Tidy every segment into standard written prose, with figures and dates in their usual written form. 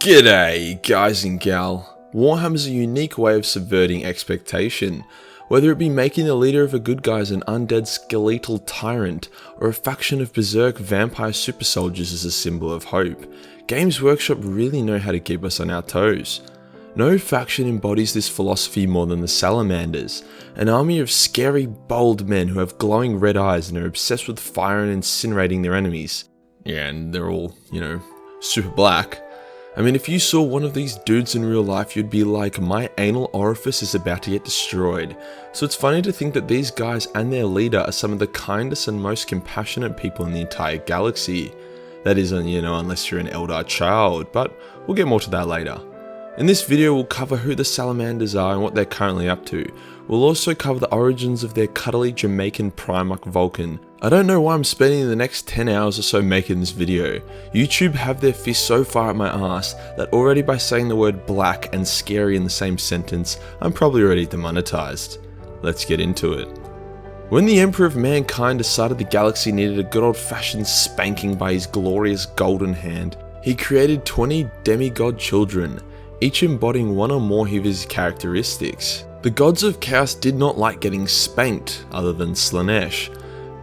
G'day guys and gal. Warhammer is a unique way of subverting expectation, whether it be making the leader of a good guys an undead skeletal tyrant, or a faction of berserk vampire super soldiers as a symbol of hope. Games Workshop really know how to keep us on our toes. No faction embodies this philosophy more than the Salamanders, an army of scary, bold men who have glowing red eyes and are obsessed with fire and incinerating their enemies. Yeah, and they're all, super black. I mean, if you saw one of these dudes in real life, you'd be like, my anal orifice is about to get destroyed. So it's funny to think that these guys and their leader are some of the kindest and most compassionate people in the entire galaxy. That is, unless you're an Eldar child, but we'll get more to that later. In this video, we'll cover who the Salamanders are and what they're currently up to. We'll also cover the origins of their cuddly Jamaican Primarch Vulcan. I don't know why I'm spending the next 10 hours or so making this video. YouTube have their fist so far at my ass that already by saying the word black and scary in the same sentence, I'm probably already demonetized. Let's get into it. When the Emperor of Mankind decided the galaxy needed a good old-fashioned spanking by his glorious golden hand, he created 20 demigod children, each embodying one or more of his characteristics. The gods of chaos did not like getting spanked, other than Slaanesh,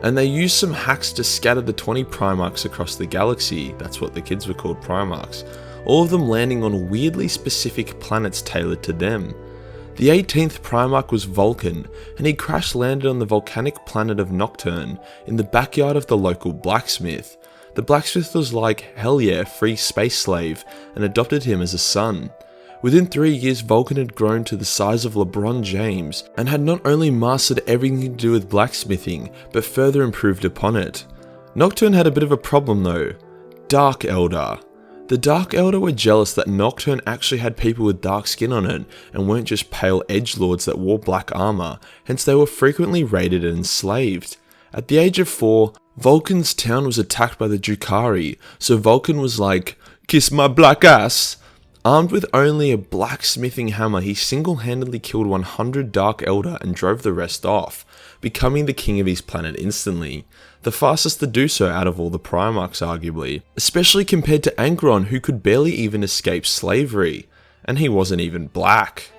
and they used some hacks to scatter the 20 Primarchs across the galaxy. That's what the kids were called, Primarchs, all of them landing on weirdly specific planets tailored to them. The 18th Primarch was Vulcan, and he crash landed on the volcanic planet of Nocturne, in the backyard of the local blacksmith. The blacksmith was like, hell yeah, free space slave, and adopted him as a son. Within 3 years, Vulcan had grown to the size of LeBron James, and had not only mastered everything to do with blacksmithing, but further improved upon it. Nocturne had a bit of a problem though: Dark Eldar. The Dark Eldar were jealous that Nocturne actually had people with dark skin on it, and weren't just pale edgelords that wore black armor, hence they were frequently raided and enslaved. At the age of 4, Vulcan's town was attacked by the Drukhari, so Vulcan was like, kiss my black ass! Armed with only a blacksmithing hammer, he single-handedly killed 100 Dark Eldar and drove the rest off, becoming the king of his planet instantly. The fastest to do so out of all the Primarchs arguably, especially compared to Angron, who could barely even escape slavery, and he wasn't even black.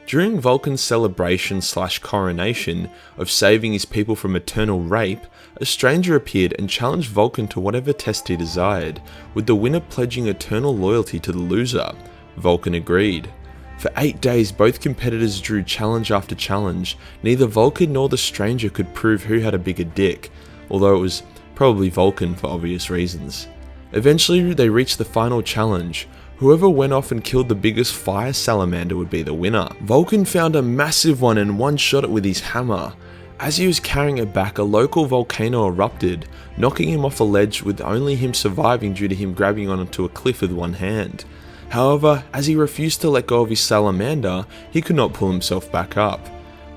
During Vulcan's celebration / coronation of saving his people from eternal rape, a stranger appeared and challenged Vulcan to whatever test he desired, with the winner pledging eternal loyalty to the loser. Vulcan agreed. For 8 days, both competitors drew challenge after challenge. Neither Vulcan nor the stranger could prove who had a bigger dick, although it was probably Vulcan for obvious reasons. Eventually, they reached the final challenge. Whoever went off and killed the biggest fire salamander would be the winner. Vulcan found a massive one and one-shot it with his hammer. As he was carrying it back, a local volcano erupted, knocking him off a ledge, with only him surviving due to him grabbing onto a cliff with one hand. However, as he refused to let go of his salamander, he could not pull himself back up.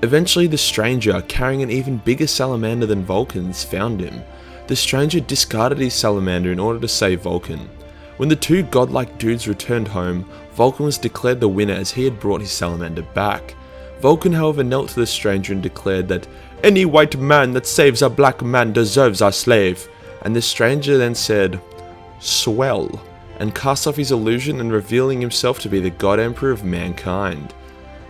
Eventually, the stranger, carrying an even bigger salamander than Vulcan's, found him. The stranger discarded his salamander in order to save Vulcan. When the two godlike dudes returned home, Vulcan was declared the winner as he had brought his salamander back. Vulcan, however, knelt to the stranger and declared that any white man that saves a black man deserves our slave, and the stranger then said, swell, and cast off his illusion and revealing himself to be the God Emperor of Mankind.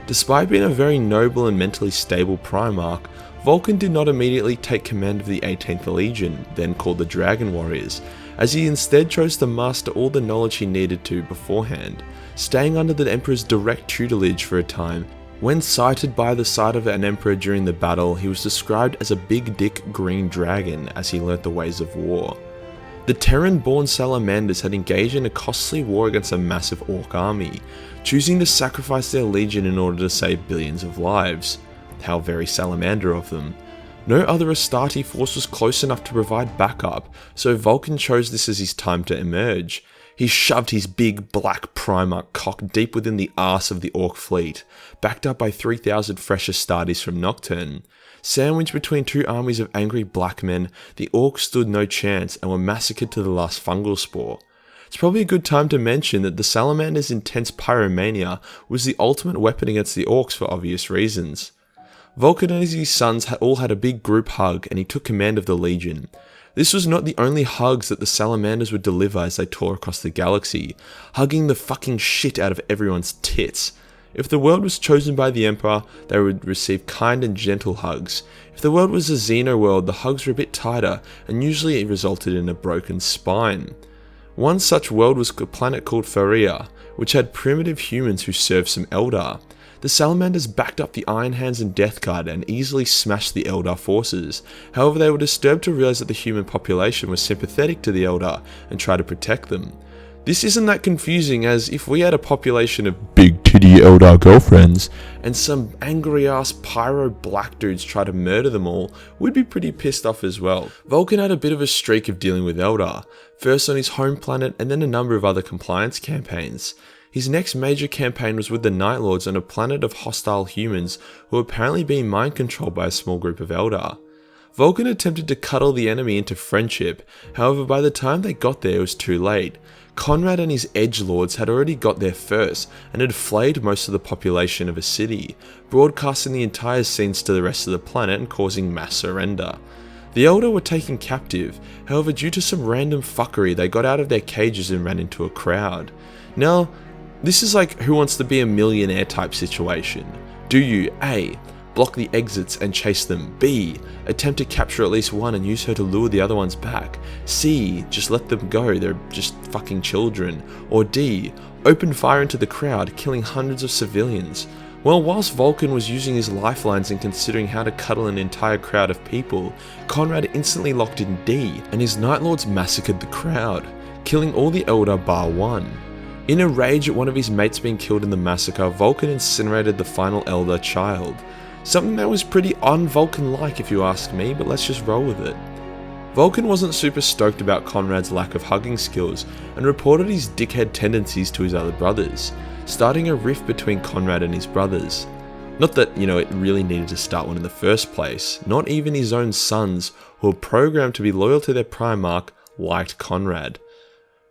Despite being a very noble and mentally stable Primarch, Vulcan did not immediately take command of the 18th Legion, then called the Dragon Warriors, as he instead chose to master all the knowledge he needed to beforehand, staying under the Emperor's direct tutelage for a time. When sighted by the side of an Emperor during the battle, he was described as a big dick green dragon as he learnt the ways of war. The Terran-born Salamanders had engaged in a costly war against a massive Orc army, choosing to sacrifice their legion in order to save billions of lives. How very Salamander of them. No other Astarte force was close enough to provide backup, so Vulcan chose this as his time to emerge. He shoved his big black Primarch cock deep within the arse of the Orc fleet, backed up by 3,000 fresh Astartes from Nocturne. Sandwiched between two armies of angry black men, the Orcs stood no chance and were massacred to the last fungal spore. It's probably a good time to mention that the Salamander's intense pyromania was the ultimate weapon against the Orcs for obvious reasons. Vulcan and his sons all had a big group hug, and he took command of the Legion. This was not the only hugs that the Salamanders would deliver as they tore across the galaxy, hugging the fucking shit out of everyone's tits. If the world was chosen by the Emperor, they would receive kind and gentle hugs. If the world was a Xeno world, the hugs were a bit tighter, and usually it resulted in a broken spine. One such world was a planet called Faria, which had primitive humans who served some Eldar. The Salamanders backed up the Iron Hands and Death Guard and easily smashed the Eldar forces. However, they were disturbed to realize that the human population was sympathetic to the Eldar and tried to protect them. This isn't that confusing, as if we had a population of big titty Eldar girlfriends and some angry ass pyro black dudes try to murder them all, we'd be pretty pissed off as well. Vulcan had a bit of a streak of dealing with Eldar, first on his home planet and then a number of other compliance campaigns. His next major campaign was with the Night Lords on a planet of hostile humans who were apparently being mind controlled by a small group of Eldar. Vulcan attempted to cuddle the enemy into friendship, however by the time they got there it was too late. Conrad and his edgelords had already got there first and had flayed most of the population of a city, broadcasting the entire scenes to the rest of the planet and causing mass surrender. The Eldar were taken captive, however due to some random fuckery they got out of their cages and ran into a crowd. Now, this is like Who Wants to Be a Millionaire type situation. Do you A. block the exits and chase them? B. attempt to capture at least one and use her to lure the other ones back? C. just let them go, they're just fucking children? Or D. open fire into the crowd, killing hundreds of civilians? Well, whilst Vulcan was using his lifelines and considering how to cuddle an entire crowd of people, Conrad instantly locked in D, and his Night Lords massacred the crowd, killing all the Eldar bar one. In a rage at one of his mates being killed in the massacre, Vulcan incinerated the final Eldar child. Something that was pretty un-Vulcan-like if you ask me, but let's just roll with it. Vulcan wasn't super stoked about Conrad's lack of hugging skills and reported his dickhead tendencies to his other brothers, starting a rift between Conrad and his brothers. Not that, it really needed to start one in the first place. Not even his own sons, who were programmed to be loyal to their Primarch, liked Conrad.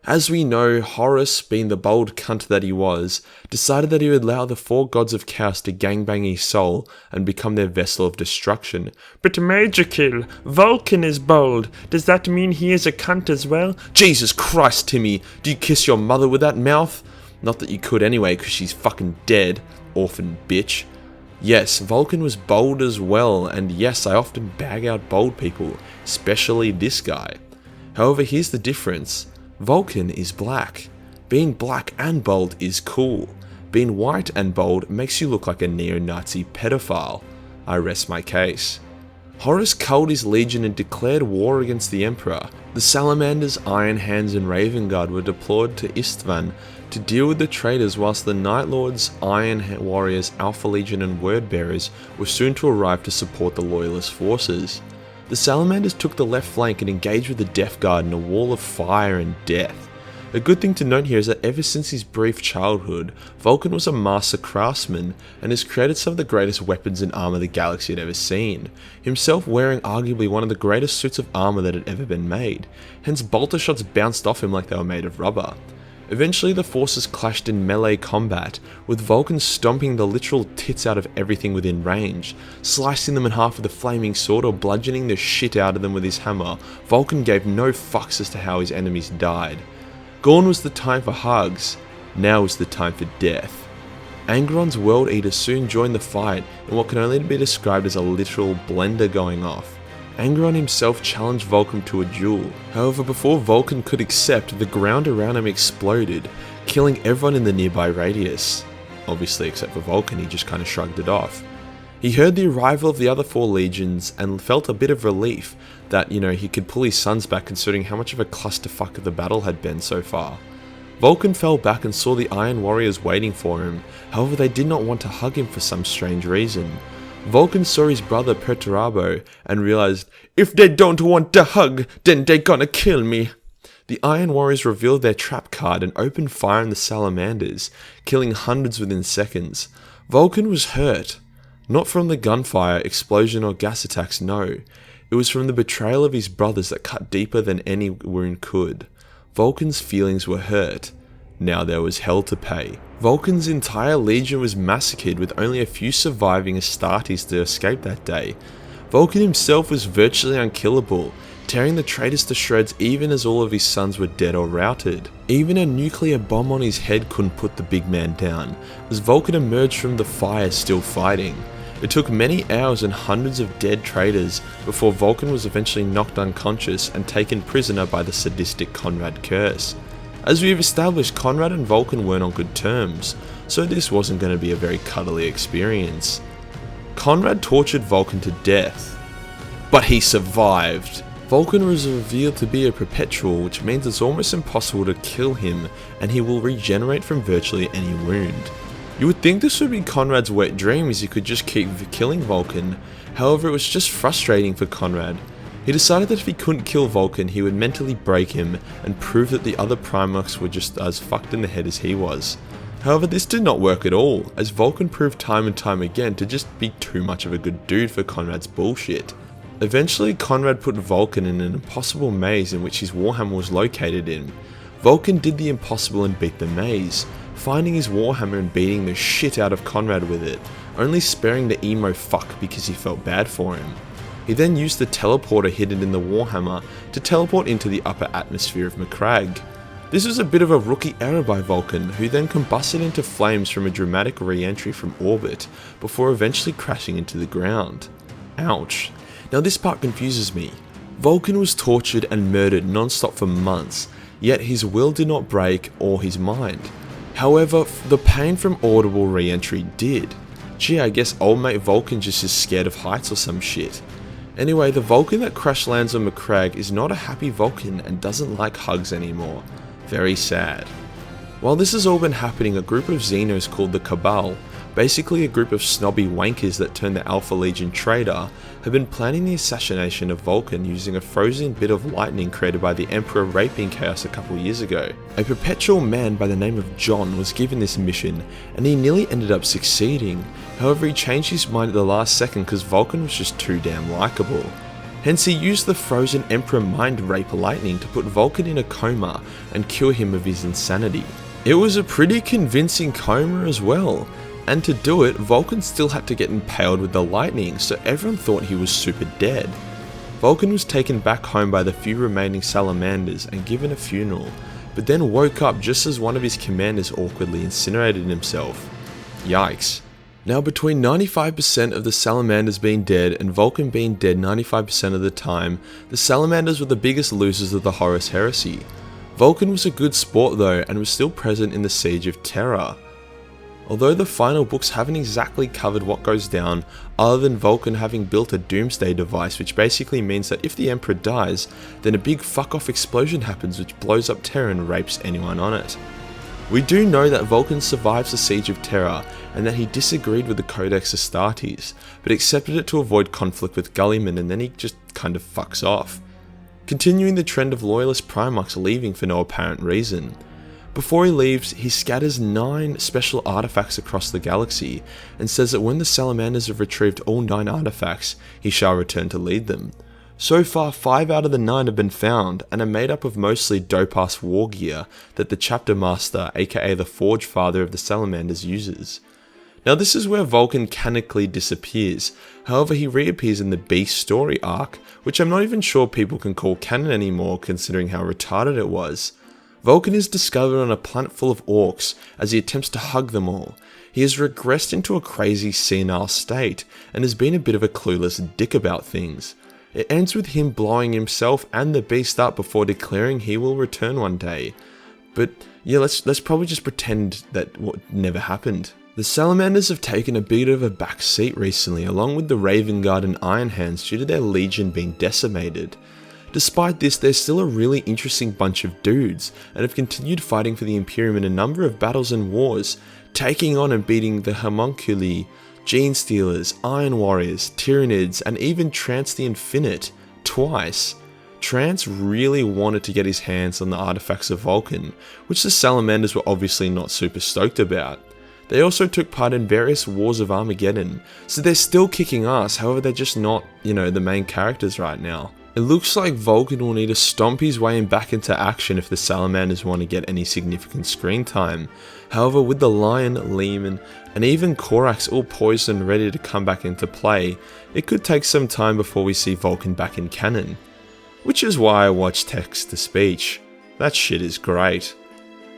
As we know, Horus, being the bold cunt that he was, decided that he would allow the four gods of chaos to gangbang his soul and become their vessel of destruction. But Majorkill, Vulcan is bold. Does that mean he is a cunt as well? Jesus Christ, Timmy, do you kiss your mother with that mouth? Not that you could anyway, because she's fucking dead, orphan bitch. Yes, Vulcan was bold as well, and yes, I often bag out bold people, especially this guy. However, here's the difference. Vulcan is black. Being black and bold is cool. Being white and bold makes you look like a neo-Nazi pedophile. I rest my case. Horus culled his legion and declared war against the Emperor. The Salamanders, Iron Hands and Raven Guard were deployed to Istvan to deal with the traitors, whilst the Night Lords, Iron Warriors, Alpha Legion and Word Bearers were soon to arrive to support the Loyalist forces. The Salamanders took the left flank and engaged with the Death Guard in a wall of fire and death. A good thing to note here is that ever since his brief childhood, Vulcan was a master craftsman and has created some of the greatest weapons and armor the galaxy had ever seen, himself wearing arguably one of the greatest suits of armor that had ever been made, hence bolter shots bounced off him like they were made of rubber. Eventually the forces clashed in melee combat, with Vulcan stomping the literal tits out of everything within range, slicing them in half with a flaming sword or bludgeoning the shit out of them with his hammer. Vulcan gave no fucks as to how his enemies died. Gone was the time for hugs, now was the time for death. Angron's World Eater soon joined the fight in what can only be described as a literal blender going off. Angron himself challenged Vulcan to a duel. However, before Vulcan could accept, the ground around him exploded, killing everyone in the nearby radius. Obviously, except for Vulcan, he just kind of shrugged it off. He heard the arrival of the other four legions and felt a bit of relief that, he could pull his sons back considering how much of a clusterfuck the battle had been so far. Vulcan fell back and saw the Iron Warriors waiting for him, however they did not want to hug him for some strange reason. Vulcan saw his brother Perturabo and realized, if they don't want to hug, then they gonna kill me. The Iron Warriors revealed their trap card and opened fire on the Salamanders, killing hundreds within seconds. Vulcan was hurt. Not from the gunfire, explosion or gas attacks, no. It was from the betrayal of his brothers that cut deeper than any wound could. Vulcan's feelings were hurt. Now there was hell to pay. Vulcan's entire legion was massacred, with only a few surviving Astartes to escape that day. Vulcan himself was virtually unkillable, tearing the traitors to shreds even as all of his sons were dead or routed. Even a nuclear bomb on his head couldn't put the big man down, as Vulcan emerged from the fire still fighting. It took many hours and hundreds of dead traitors before Vulcan was eventually knocked unconscious and taken prisoner by the sadistic Conrad curse. As we've established, Conrad and Vulcan weren't on good terms, so this wasn't going to be a very cuddly experience. Conrad tortured Vulcan to death, but he survived. Vulcan was revealed to be a perpetual, which means it's almost impossible to kill him and he will regenerate from virtually any wound. You would think this would be Conrad's wet dream as he could just keep killing Vulcan, however it was just frustrating for Conrad. He decided that if he couldn't kill Vulcan, he would mentally break him and prove that the other Primarchs were just as fucked in the head as he was. However, this did not work at all, as Vulcan proved time and time again to just be too much of a good dude for Conrad's bullshit. Eventually, Conrad put Vulcan in an impossible maze in which his Warhammer was located in. Vulcan did the impossible and beat the maze, finding his Warhammer and beating the shit out of Conrad with it, only sparing the emo fuck because he felt bad for him. He then used the teleporter hidden in the Warhammer to teleport into the upper atmosphere of Macragge. This was a bit of a rookie error by Vulcan, who then combusted into flames from a dramatic re-entry from orbit, before eventually crashing into the ground. Ouch. Now this part confuses me. Vulcan was tortured and murdered non-stop for months, yet his will did not break or his mind. However, the pain from audible re-entry did. Gee, I guess old mate Vulcan just is scared of heights or some shit. Anyway, the Vulcan that crash lands on Macragge is not a happy Vulcan and doesn't like hugs anymore. Very sad. While this has all been happening, a group of Xenos called the Cabal, basically a group of snobby wankers that turned the Alpha Legion traitor, have been planning the assassination of Vulcan using a frozen bit of lightning created by the Emperor raping Chaos a couple years ago. A perpetual man by the name of John was given this mission, and he nearly ended up succeeding. However, he changed his mind at the last second because Vulcan was just too damn likable. Hence he used the frozen Emperor mind rape lightning to put Vulcan in a coma and cure him of his insanity. It was a pretty convincing coma as well. And to do it, Vulcan still had to get impaled with the lightning, so everyone thought he was super dead. Vulcan was taken back home by the few remaining Salamanders and given a funeral, but then woke up just as one of his commanders awkwardly incinerated himself. Yikes. Now, between 95% of the Salamanders being dead and Vulcan being dead 95% of the time, the Salamanders were the biggest losers of the Horus Heresy. Vulcan was a good sport though, and was still present in the Siege of Terra. Although the final books haven't exactly covered what goes down, other than Vulcan having built a doomsday device, which basically means that if the Emperor dies, then a big fuck off explosion happens which blows up Terra and rapes anyone on it. We do know that Vulcan survives the Siege of Terra, and that he disagreed with the Codex Astartes, but accepted it to avoid conflict with Gulliman, and then he just kind of fucks off. Continuing the trend of loyalist Primarchs leaving for no apparent reason. Before he leaves, he scatters 9 special artifacts across the galaxy, and says that when the Salamanders have retrieved all 9 artifacts, he shall return to lead them. So far, 5 out of the 9 have been found, and are made up of mostly dope-ass war gear that the Chapter Master, aka the Forge Father of the Salamanders, uses. Now this is where Vulcan canonically disappears, however he reappears in the Beast story arc, which I'm not even sure people can call canon anymore considering how retarded it was. Vulcan is discovered on a planet full of orcs as he attempts to hug them all. He has regressed into a crazy senile state and has been a bit of a clueless dick about things. It ends with him blowing himself and the beast up before declaring he will return one day. But yeah, let's probably just pretend that what never happened. The Salamanders have taken a bit of a back seat recently, along with the Raven Guard and Iron Hands, due to their legion being decimated. Despite this, they're still a really interesting bunch of dudes, and have continued fighting for the Imperium in a number of battles and wars, taking on and beating the Homunculi, Gene Stealers, Iron Warriors, Tyranids, and even Trance the Infinite, twice. Trance really wanted to get his hands on the artifacts of Vulcan, which the Salamanders were obviously not super stoked about. They also took part in various wars of Armageddon, so they're still kicking ass, however they're just not, the main characters right now. It looks like Vulcan will need to stomp his way back into action if the Salamanders want to get any significant screen time. However, with the Lion, Lehman, and even Korax all poised and ready to come back into play, it could take some time before we see Vulcan back in canon. which is why I watch text-to-speech. That shit is great.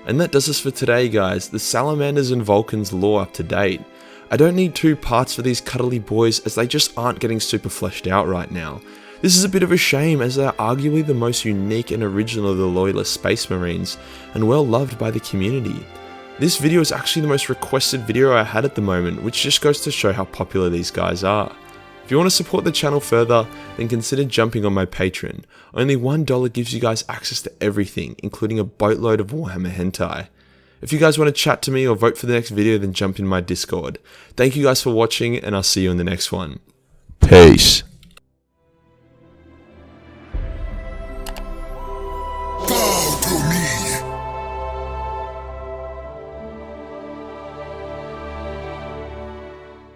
And that does us for today, guys. The Salamanders and Vulcans lore up to date. I don't need 2 parts for these cuddly boys as they just aren't getting super fleshed out right now. This is a bit of a shame as they are arguably the most unique and original of the loyalist Space Marines and well loved by the community. This video is actually the most requested video I had at the moment, which just goes to show how popular these guys are. If you want to support the channel further, then consider jumping on my Patreon. Only $1 gives you guys access to everything, including a boatload of Warhammer hentai. If you guys want to chat to me or vote for the next video, then jump in my Discord. Thank you guys for watching, and I'll see you in the next one. Peace.